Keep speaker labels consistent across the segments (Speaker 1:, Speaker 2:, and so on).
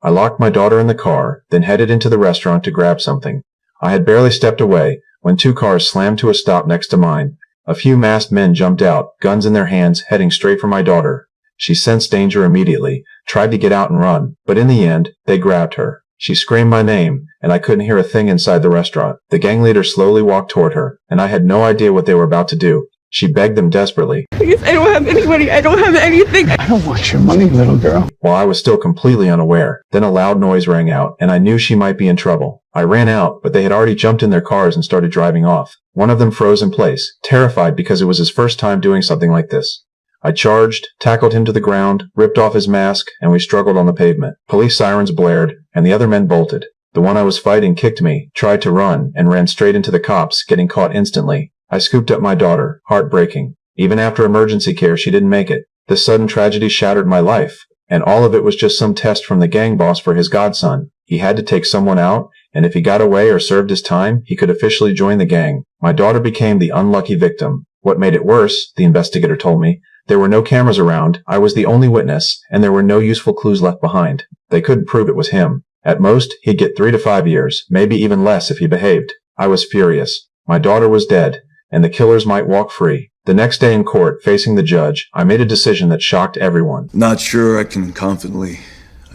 Speaker 1: I locked my daughter in the car, then headed into the restaurant to grab something. I had barely stepped away when two cars slammed to a stop next to mine. A few masked men jumped out, guns in their hands, heading straight for my daughter. She sensed danger immediately, tried to get out and run, but in the end, they grabbed her. She screamed my name, and I couldn't hear a thing inside the restaurant. The gang leader slowly walked toward her, and I had no idea what they were about to do. She begged them desperately.
Speaker 2: Please, I don't have any money. I don't have anything.
Speaker 3: I don't want your money, little girl.
Speaker 1: While I was still completely unaware, then a loud noise rang out, and I knew she might be in trouble. I ran out, but they had already jumped in their cars and started driving off. One of them froze in place, terrified because it was his first time doing something like this. I charged, tackled him to the ground, ripped off his mask, and we struggled on the pavement. Police sirens blared, and the other men bolted. The one I was fighting kicked me, tried to run, and ran straight into the cops, getting caught instantly. I scooped up my daughter, heartbreaking. Even after emergency care, she didn't make it. This sudden tragedy shattered my life, and all of it was just some test from the gang boss for his godson. He had to take someone out, and if he got away or served his time, he could officially join the gang. My daughter became the unlucky victim. What made it worse, the investigator told me, there were no cameras around, I was the only witness, and there were no useful clues left behind. They couldn't prove it was him. At most, he'd get 3 to 5 years, maybe even less if he behaved. I was furious. My daughter was dead, and the killers might walk free. The next day in court, facing the judge, I made a decision that shocked everyone.
Speaker 4: Not sure I can confidently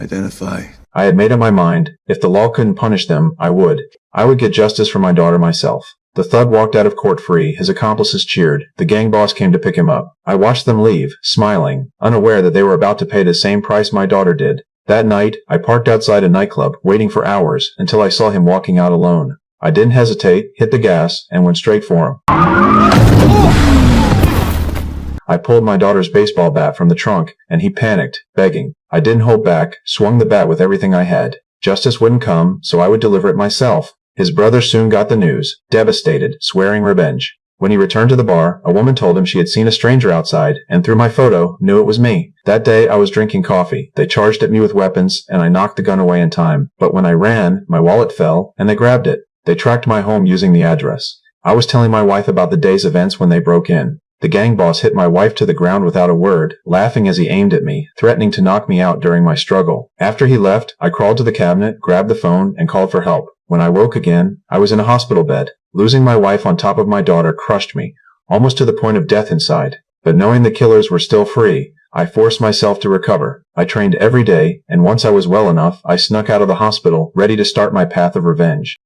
Speaker 4: identify.
Speaker 1: I had made up my mind, if the law couldn't punish them, I would. I would get justice for my daughter myself. The thug walked out of court free, his accomplices cheered, the gang boss came to pick him up. I watched them leave, smiling, unaware that they were about to pay the same price my daughter did. That night, I parked outside a nightclub, waiting for hours, until I saw him walking out alone. I didn't hesitate, hit the gas, and went straight for him. I pulled my daughter's baseball bat from the trunk, and he panicked, begging. I didn't hold back, swung the bat with everything I had. Justice wouldn't come, so I would deliver it myself. His brother soon got the news, devastated, swearing revenge. When he returned to the bar, a woman told him she had seen a stranger outside, and through my photo, knew it was me. That day, I was drinking coffee. They charged at me with weapons, and I knocked the gun away in time. But when I ran, my wallet fell, and they grabbed it. They tracked my home using the address. I was telling my wife about the day's events when they broke in. The gang boss hit my wife to the ground without a word, laughing as he aimed at me, threatening to knock me out during my struggle. After he left, I crawled to the cabinet, grabbed the phone, and called for help. When I woke again, I was in a hospital bed. Losing my wife on top of my daughter crushed me, almost to the point of death inside. But knowing the killers were still free, I forced myself to recover. I trained every day, and once I was well enough, I snuck out of the hospital, ready to start my path of revenge.